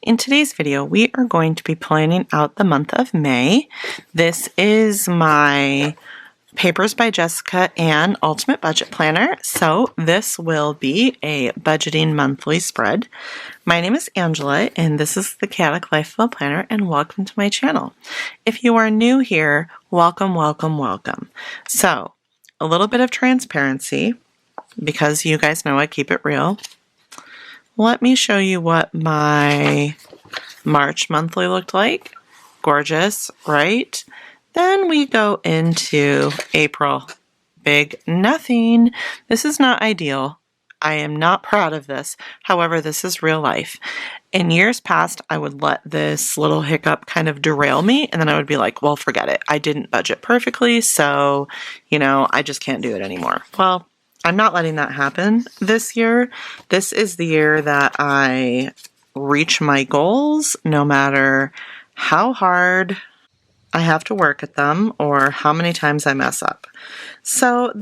In today's video, we are going to be planning out the month of May. This is my Papers by Jessica and Ultimate Budget Planner. So this will be a budgeting monthly spread. My name is Angela and this is the Chaotic Life of a Planner, and welcome to my channel. If you are new here, welcome, welcome, welcome. So a little bit of transparency because you guys know I keep it real. Let me show you what my March monthly looked like. Gorgeous, right? Then we go into April. Big nothing. This is not ideal. I am not proud of this. However, this is real life. In years past, I would let this little hiccup kind of derail me, and then I would be like, well, forget it. I didn't budget perfectly, so, I just can't do it anymore. Well, I'm not letting that happen this year. This is the year that I reach my goals, no matter how hard I have to work at them or how many times I mess up. So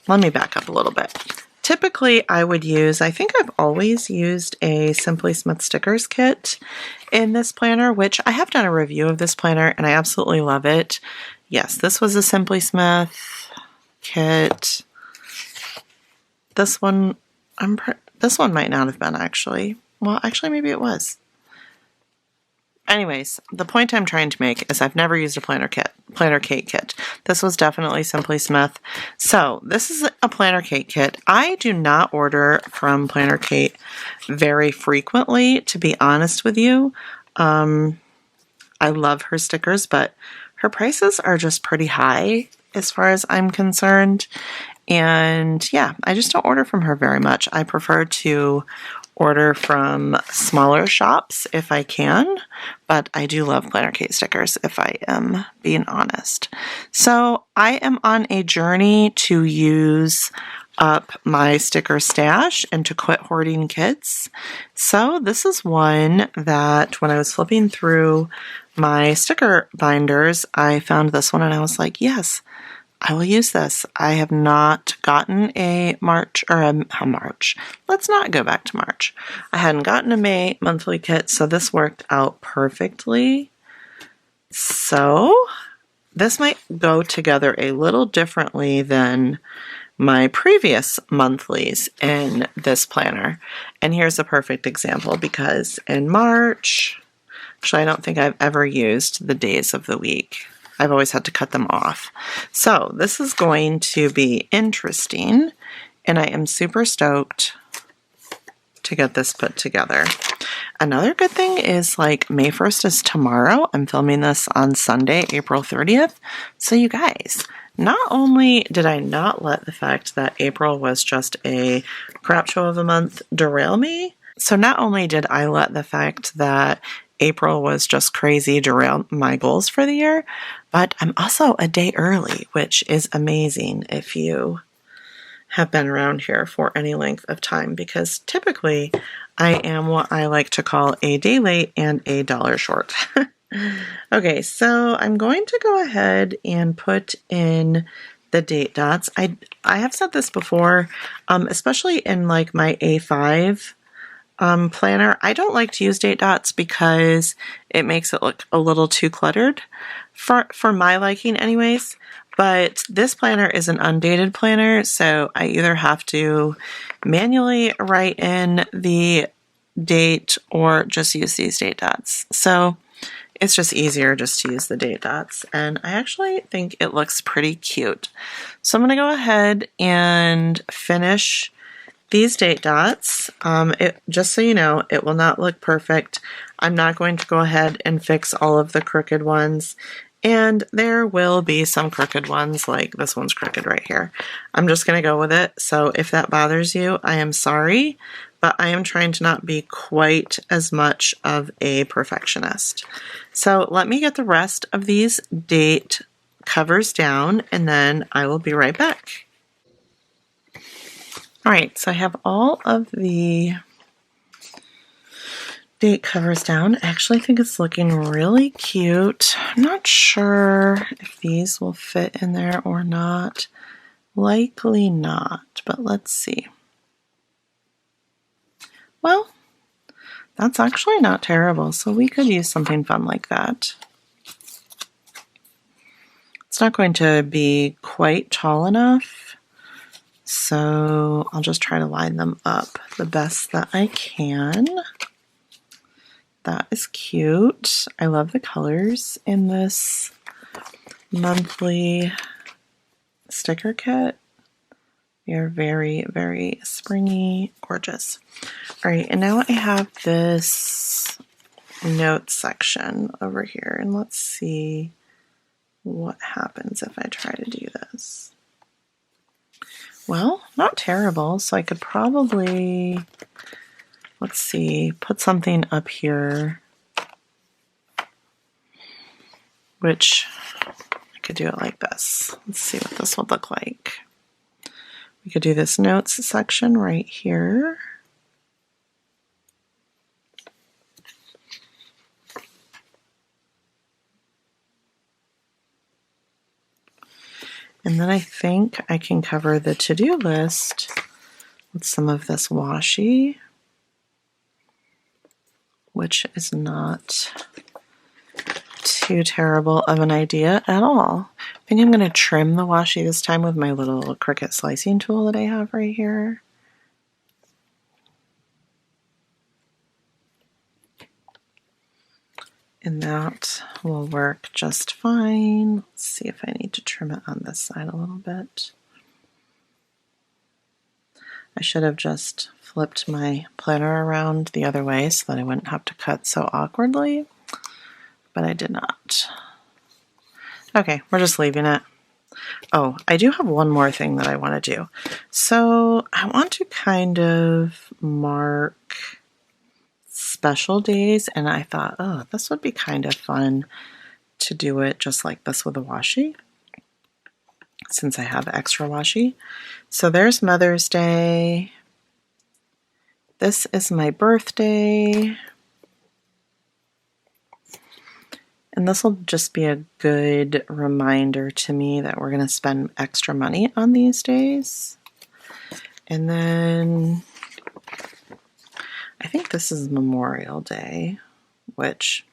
let me back up a little bit. Typically I would use, I think I've always used a Simply Smith stickers kit in this planner, which I have done a review of this planner and I absolutely love it. Yes, this was a Simply Smith kit. This one might not have been actually. Well, actually, maybe it was. Anyways, the point I'm trying to make is I've never used a Planner Cake kit. This was definitely Simply Smith. So this is a Planner Cake kit. I do not order from Planner Cake very frequently, to be honest with you. I love her stickers, but her prices are just pretty high as far as I'm concerned. And yeah, I just don't order from her very much. I prefer to order from smaller shops if I can, but I do love Planner Cake stickers if I am being honest. So I am on a journey to use up my sticker stash and to quit hoarding kits. So this is one that when I was flipping through my sticker binders, I found this one and I was like, yes, I will use this. I have not gotten a March. Let's not go back to March. I hadn't gotten a May monthly kit, so this worked out perfectly. So this might go together a little differently than my previous monthlies in this planner. And here's a perfect example because in March, actually I don't think I've ever used the days of the week. I've always had to cut them off. So this is going to be interesting, and I am super stoked to get this put together. Another good thing is like May 1st is tomorrow. I'm filming this on Sunday, April 30th. So you guys, not only did I not let the fact that April was just a crap show of a month derail me, so not only did I let the fact that April was just crazy derail my goals for the year, but I'm also a day early, which is amazing if you have been around here for any length of time, because typically I am what I like to call a day late and a dollar short. Okay, so I'm going to go ahead and put in the date dots. I have said this before, especially in like my A5 planner. I don't like to use date dots because it makes it look a little too cluttered for my liking anyways. But this planner is an undated planner, so I either have to manually write in the date or just use these date dots. So it's just easier just to use the date dots, and I actually think it looks pretty cute. So I'm going to go ahead and finish these date dots. Just so you know, it will not look perfect. I'm not going to go ahead and fix all of the crooked ones, and there will be some crooked ones, like this one's crooked right here. I'm just going to go with it, so if that bothers you, I am sorry, but I am trying to not be quite as much of a perfectionist. So let me get the rest of these date covers down, and then I will be right back. All right, so I have all of the date covers down. I actually think it's looking really cute. I'm not sure if these will fit in there or not. Likely not, but let's see. Well, That's actually not terrible, so we could use something fun like that. It's not going to be quite tall enough, so I'll just try to line them up the best that I can. That is cute. I love the colors in this monthly sticker kit. They are very, very springy, gorgeous. All right, and now I have this notes section over here, and let's see what happens if I try to do this. Well, not terrible, so I could probably, let's see, put something up here, which I could do it like this. Let's see what this would look like. We could do this notes section right here. And then I think I can cover the to-do list with some of this washi, which is not too terrible of an idea at all. I think I'm going to trim the washi this time with my little Cricut slicing tool that I have right here. And that will work just fine. Let's see if I need to trim it on this side a little bit. I should have just flipped my planner around the other way so that I wouldn't have to cut so awkwardly, but I did not. Okay, we're just leaving it. Oh, I do have one more thing that I want to do. So I want to kind of mark special days, and I thought, oh, this would be kind of fun to do it just like this with a washi, since I have extra washi. So there's Mother's Day. This is my birthday. And this will just be a good reminder to me that we're going to spend extra money on these days. And then I think this is Memorial Day, which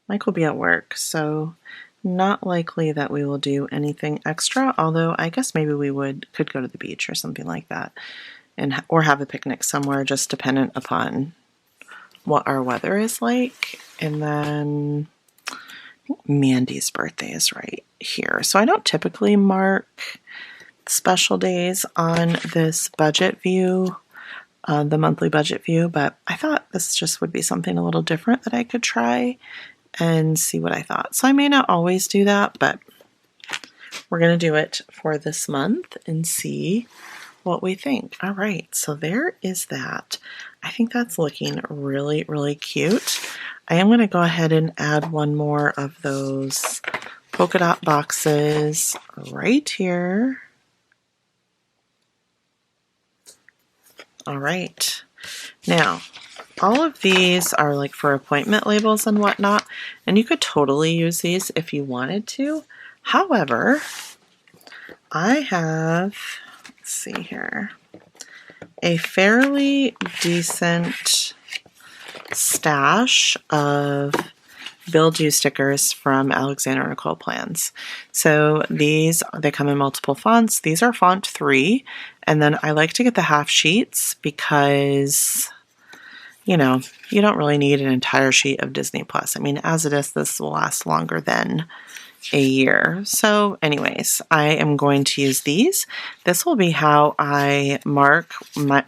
Mike will be at work, so not likely that we will do anything extra, although I guess maybe we could go to the beach or something like that, or have a picnic somewhere, just dependent upon what our weather is like. And then I think Mandy's birthday is right here. So I don't typically mark special days on this budget view, the monthly budget view, but I thought this just would be something a little different that I could try and see what I thought. So I may not always do that, but we're going to do it for this month and see what we think. All right, so there is that. I think that's looking really, really cute. I am going to go ahead and add one more of those polka dot boxes right here. All right, now all of these are like for appointment labels and whatnot, and you could totally use these if you wanted to. However, I have, let's see here, a fairly decent stash of Build You stickers from Alexandra Nicole plans. So these, they come in multiple fonts. These are font 3, and then I like to get the half sheets because, you know, you don't really need an entire sheet of Disney Plus. I mean, as it is, this will last longer than a year. So anyways, I am going to use these. This will be how I mark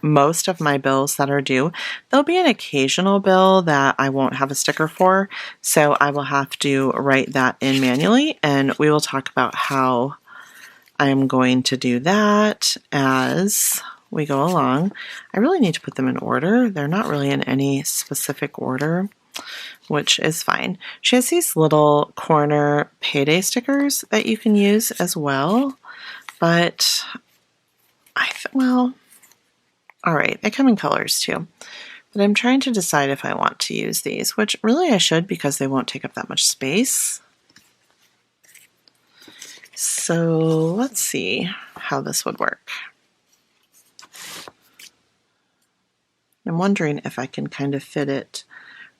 most of my bills that are due. There'll be an occasional bill that I won't have a sticker for, so I will have to write that in manually, and we will talk about how I am going to do that as we go along. I really need to put them in order. They're not really in any specific order, which is fine. She has these little corner payday stickers that you can use as well, but well, all right, they come in colors too, but I'm trying to decide if I want to use these, which really I should because they won't take up that much space. So let's see how this would work. I'm wondering if I can kind of fit it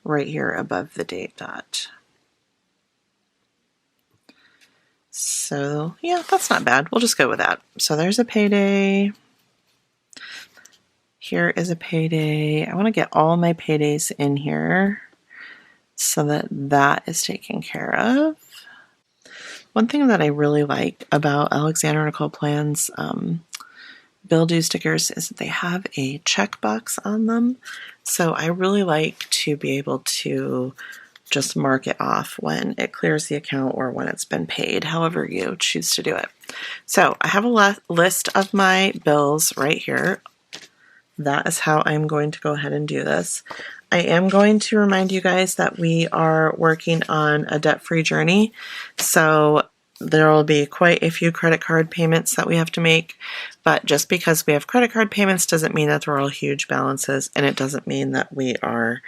right here above the date dot. So yeah, that's not bad. We'll just go with that. So there's a payday. Here is a payday. I want to get all my paydays in here so that that is taken care of. One thing that I really like about Alexandra Nicole Plan's bill due stickers is that they have a checkbox on them. So I really like to be able to just mark it off when it clears the account or when it's been paid, however you choose to do it. So I have a list of my bills right here. That is how I'm going to go ahead and do this. I am going to remind you guys that we are working on a debt-free journey. So there will be quite a few credit card payments that we have to make, but just because we have credit card payments doesn't mean that they're all huge balances, and it doesn't mean that we are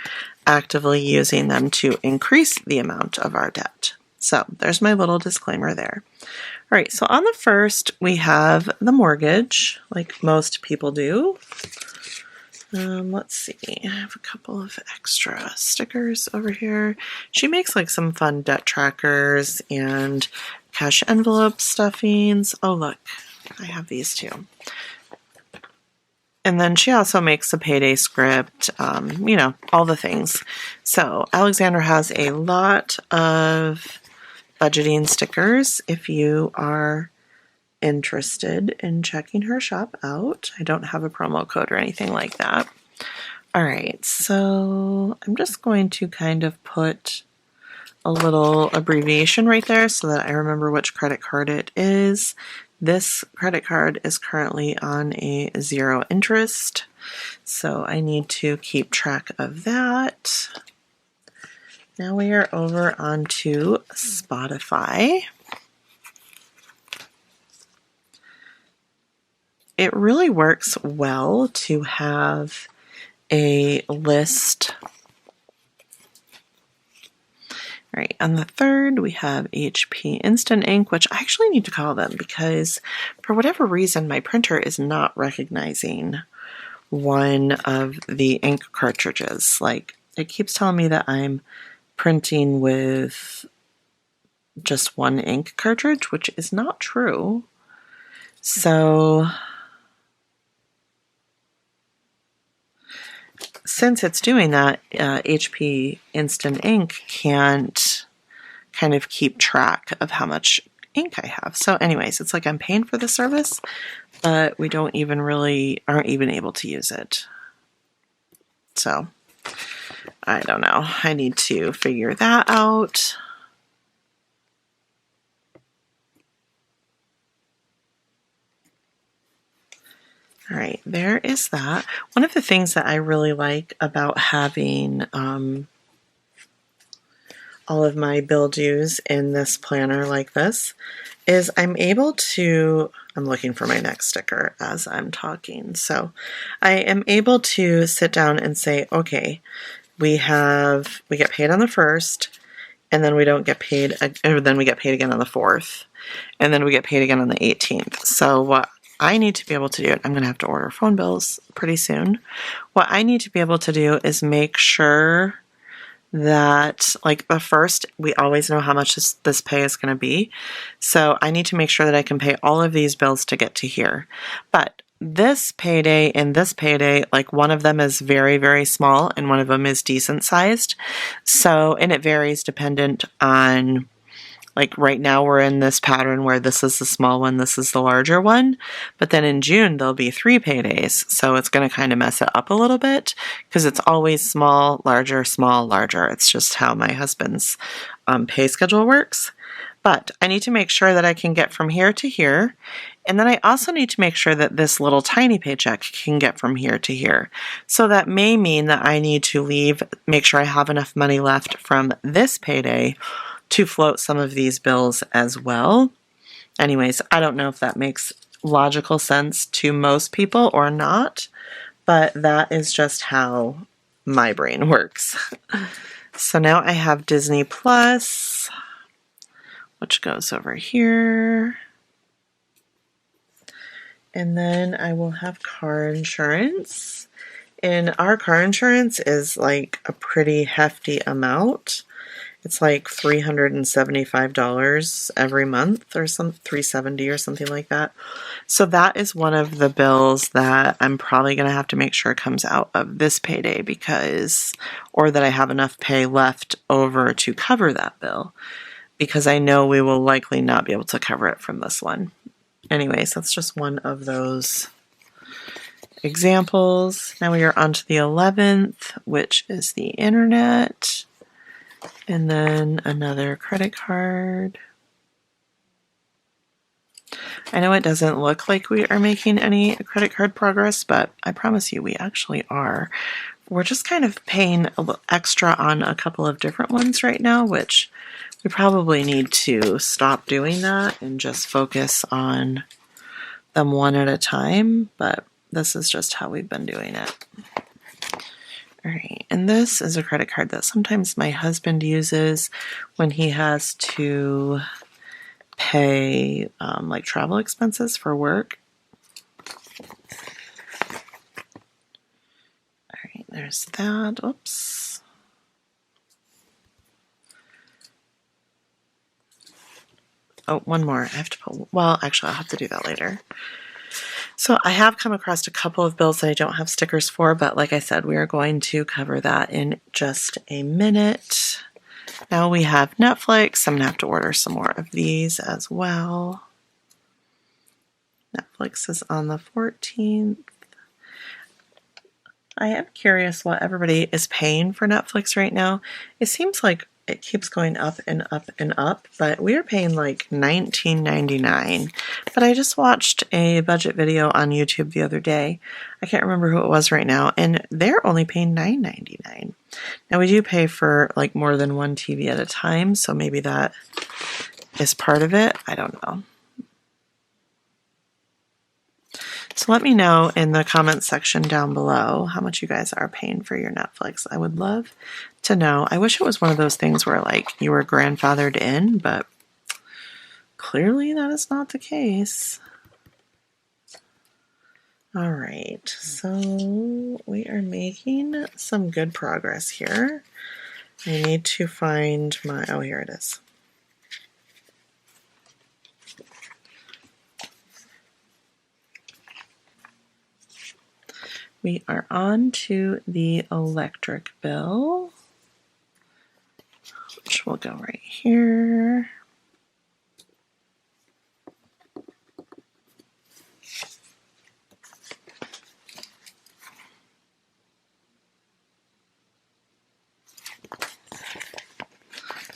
actively using them to increase the amount of our debt. So there's my little disclaimer there. All right, so on the first, we have the mortgage, like most people do. Let's see, I have a couple of extra stickers over here. She makes like some fun debt trackers and cash envelope stuffings. Oh, look, I have these too. And then she also makes a payday script, you know, all the things. So Alexandra has a lot of budgeting stickers if you are interested in checking her shop out. I don't have a promo code or anything like that. All right, so I'm just going to kind of put a little abbreviation right there so that I remember which credit card it is. This credit card is currently on a 0 interest, so I need to keep track of that. Now we are over onto Spotify. It really works well to have a list. All right, on the third, we have HP Instant Ink, which I actually need to call them because for whatever reason, my printer is not recognizing one of the ink cartridges. Like, it keeps telling me that I'm printing with just one ink cartridge, which is not true. So since it's doing that, HP Instant Ink can't kind of keep track of how much ink I have. So anyways, it's like I'm paying for the service, but we aren't even able to use it. So I don't know. I need to figure that out. All right, there is that. One of the things that I really like about having all of my bill dues in this planner like this is I'm able to, I'm looking for my next sticker as I'm talking. So I am able to sit down and say, okay, we get paid on the 1st, and then we don't get paid, or then we get paid again on the 4th, and then we get paid again on the 18th. So what I need to be able to do, I'm going to have to order phone bills pretty soon. What I need to be able to do is make sure that, like, the 1st, we always know how much this pay is going to be. So I need to make sure that I can pay all of these bills to get to here. But this payday and this payday, like, one of them is very, very small and one of them is decent sized. So, and it varies dependent on, like, right now we're in this pattern where this is the small one, this is the larger one, but then in June there'll be 3 paydays, so it's going to kind of mess it up a little bit because it's always small, larger, small, larger. It's just how my husband's pay schedule works. But I need to make sure that I can get from here to here, and then I also need to make sure that this little tiny paycheck can get from here to here. So that may mean that I need to make sure I have enough money left from this payday to float some of these bills as well. Anyways, I don't know if that makes logical sense to most people or not, but that is just how my brain works. So now I have Disney Plus, which goes over here. And then I will have car insurance. And our car insurance is like a pretty hefty amount. It's like $375 every month, or some $370 or something like that. So that is one of the bills that I'm probably going to have to make sure comes out of this payday, because, or that I have enough pay left over to cover that bill, because I know we will likely not be able to cover it from this one. Anyways, that's just one of those examples. Now we are on to the 11th, which is the internet. And then another credit card. I know it doesn't look like we are making any credit card progress, but I promise you we actually are. We're just kind of paying a little extra on a couple of different ones right now, which we probably need to stop doing that and just focus on them one at a time, but this is just how we've been doing it. All right, and this is a credit card that sometimes my husband uses when he has to pay like travel expenses for work. All right, there's that. Oops. Oh, one more. I have to pull. Well, actually, I'll have to do that later. So I have come across a couple of bills that I don't have stickers for, but like I said, we are going to cover that in just a minute. Now we have Netflix. I'm going to have to order some more of these as well. Netflix is on the 14th. I am curious what everybody is paying for Netflix right now. It seems like it keeps going up and up and up, but we are paying like $19.99. But I just watched a budget video on YouTube the other day. I can't remember who it was right now, and they're only paying $9.99. Now we do pay for like more than one TV at a time, so maybe that is part of it. I don't know. So let me know in the comments section down below how much you guys are paying for your Netflix. I would love to know. I wish it was one of those things where like you were grandfathered in, but clearly that is not the case. All right, so we are making some good progress here. I need to find my, oh, here it is. We are on to the electric bill, which will go right here.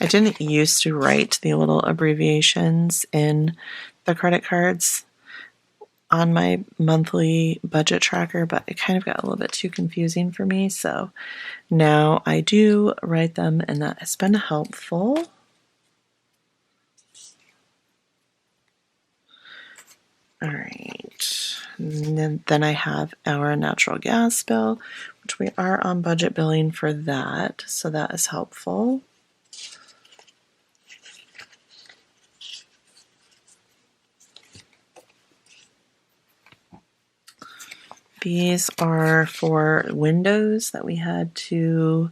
I didn't used to write the little abbreviations in the credit cards on my monthly budget tracker, but it kind of got a little bit too confusing for me, so now I do write them, and that has been helpful. All right, and then I have our natural gas bill, which we are on budget billing for that, so that is helpful. These are for windows that we had to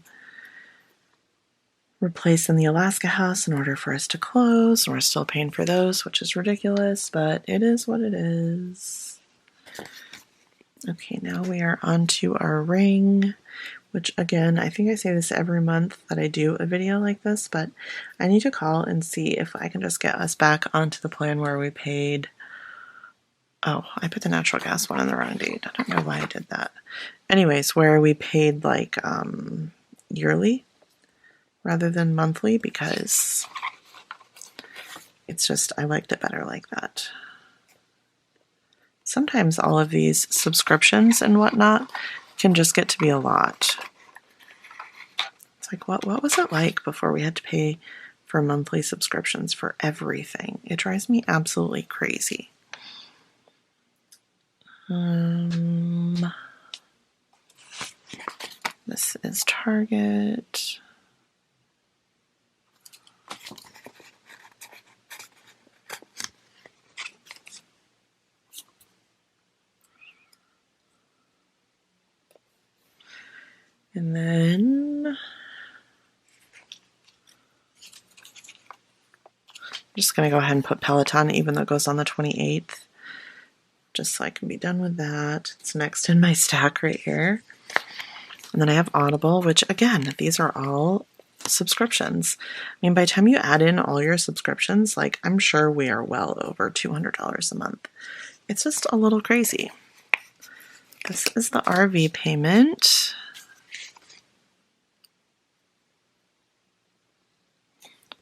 replace in the Alaska house in order for us to close. We're still paying for those, which is ridiculous, but it is what it is. Okay, now we are on to our ring, which again, I think I say this every month that I do a video like this, but I need to call and see if I can just get us back onto the plan where we paid. Oh, I put the natural gas one on the wrong date. I don't know why I did that. Anyways, where we paid like yearly rather than monthly, because it's just, I liked it better like that. Sometimes all of these subscriptions and whatnot can just get to be a lot. It's like, what was it like before we had to pay for monthly subscriptions for everything? It drives me absolutely crazy. This is Target. And then I'm just going to go ahead and put Peloton, even though it goes on the 28th, just so I can be done with that. It's next in my stack right here. And then I have Audible, which again, these are all subscriptions. I mean, by the time you add in all your subscriptions, like I'm sure we are well over $200 a month. It's just a little crazy. This is the RV payment.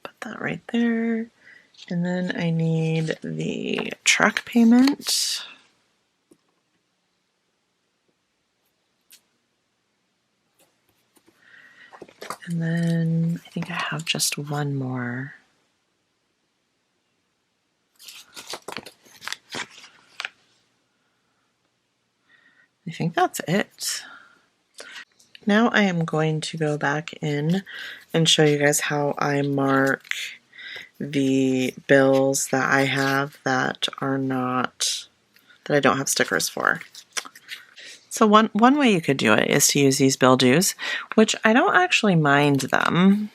Put that right there. And then I need the truck payment. And then I think I have just one more. I think that's it. Now I am going to go back in and show you guys how I mark the bills that I have that are not, that I don't have stickers for. So one way you could do it is to use these bill dues, which I don't actually mind them,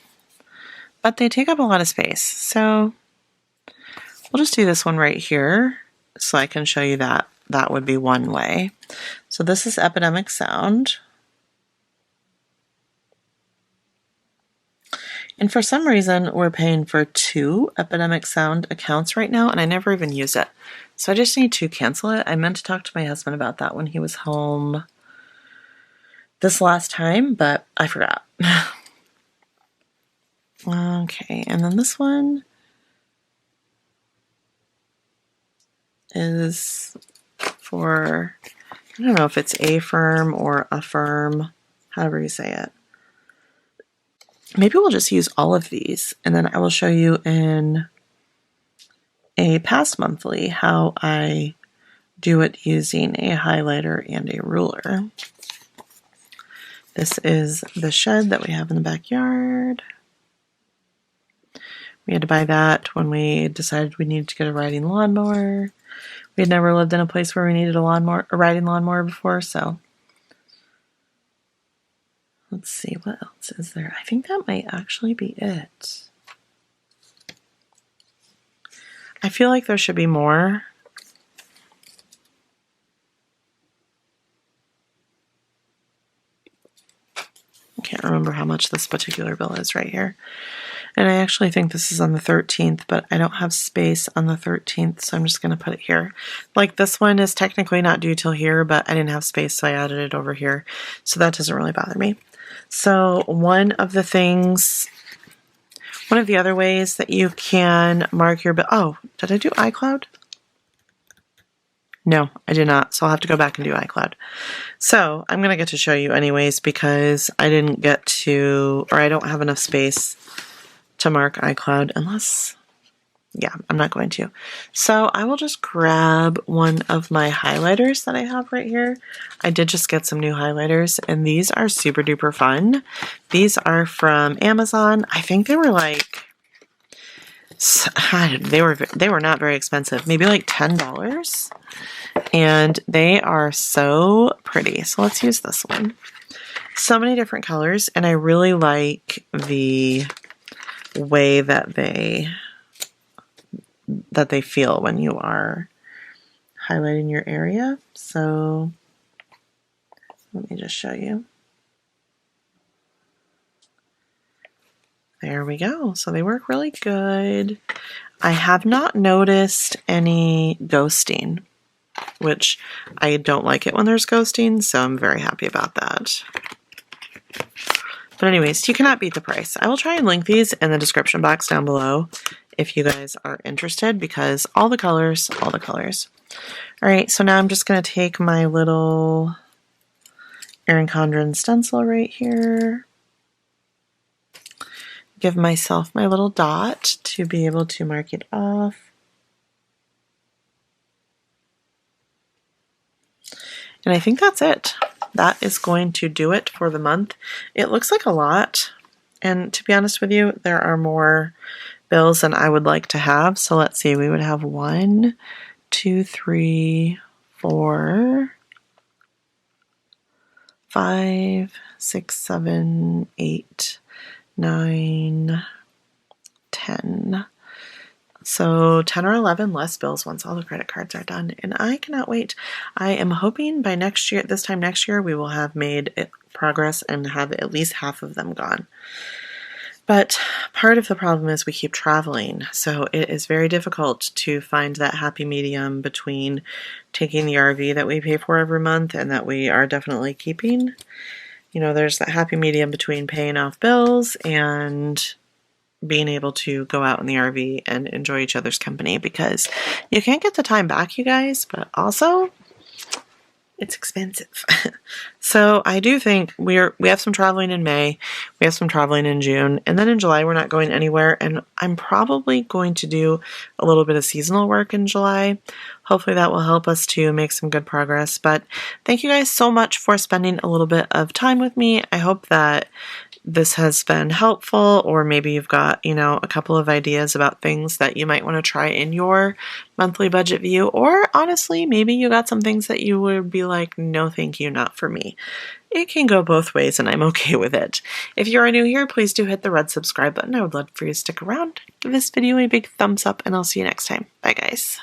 but they take up a lot of space. So we'll just do this one right here so I can show you that. That would be one way. So this is Epidemic Sound. And for some reason, we're paying for 2 Epidemic Sound accounts right now, and I never even use it. So I just need to cancel it. I meant to talk to my husband about that when he was home this last time, but I forgot. Okay, and then this one is for, I don't know if it's a firm or a firm, however you say it. Maybe we'll just use all of these, and then I will show you in a past monthly how I do it using a highlighter and a ruler. This is the shed that we have in the backyard. We had to buy that when we decided we needed to get a riding lawnmower. We had never lived in a place where we needed a riding lawnmower before, so let's see, what else is there? I think that might actually be it. I feel like there should be more. I can't remember how much this particular bill is right here. And I actually think this is on the 13th, but I don't have space on the 13th, so I'm just going to put it here. Like this one is technically not due till here, but I didn't have space, so I added it over here. So that doesn't really bother me. So one of the other ways that you can mark your bill, oh, did I do iCloud? No, I did not, so I'll have to go back and do iCloud. So I'm going to get to show you anyways because I didn't get to, or I don't have enough space to mark iCloud unless, yeah, I'm not going to. So I will just grab one of my highlighters that I have right here. I did just get some new highlighters, and these are super duper fun. These are from Amazon. I think they were like, they were not very expensive, maybe like $10. And they are so pretty. So let's use this one. So many different colors, and I really like the way that they feel when you are highlighting your area. So let me just show you. There we go. So they work really good. I have not noticed any ghosting, which I don't like it when there's ghosting, so I'm very happy about that. But anyways, you cannot beat the price. I will try and link these in the description box down below if you guys are interested, because all the colors, all the colors. All right, so now I'm just going to take my little ERIN CONDREN stencil right here. Give myself my little dot to be able to mark it off. And I think that's it. That is going to do it for the month. It looks like a lot, and to be honest with you, there are more bills than I would like to have. So let's see, we would have 1, 2, 3, 4, 5, 6, 7, 8, 9, 10. So 10 or 11 less bills once all the credit cards are done, and I cannot wait. I am hoping by next year, this time next year, we will have made progress and have at least half of them gone. But part of the problem is we keep traveling, so it is very difficult to find that happy medium between taking the RV that we pay for every month and that we are definitely keeping. You know, there's that happy medium between paying off bills and being able to go out in the RV and enjoy each other's company, because you can't get the time back, you guys, but also it's expensive. So I do think we have some traveling in May, we have some traveling in June, and then in July we're not going anywhere, and I'm probably going to do a little bit of seasonal work in July. Hopefully that will help us to make some good progress. But thank you guys so much for spending a little bit of time with me. I hope that this has been helpful, or maybe you've got, you know, a couple of ideas about things that you might want to try in your monthly budget view, or honestly, maybe you got some things that you would be like, no thank you, not for me. It can go both ways, and I'm okay with it. If you are new here, please do hit the red subscribe button. I would love for you to stick around. Give this video a big thumbs up, and I'll see you next time. Bye, guys.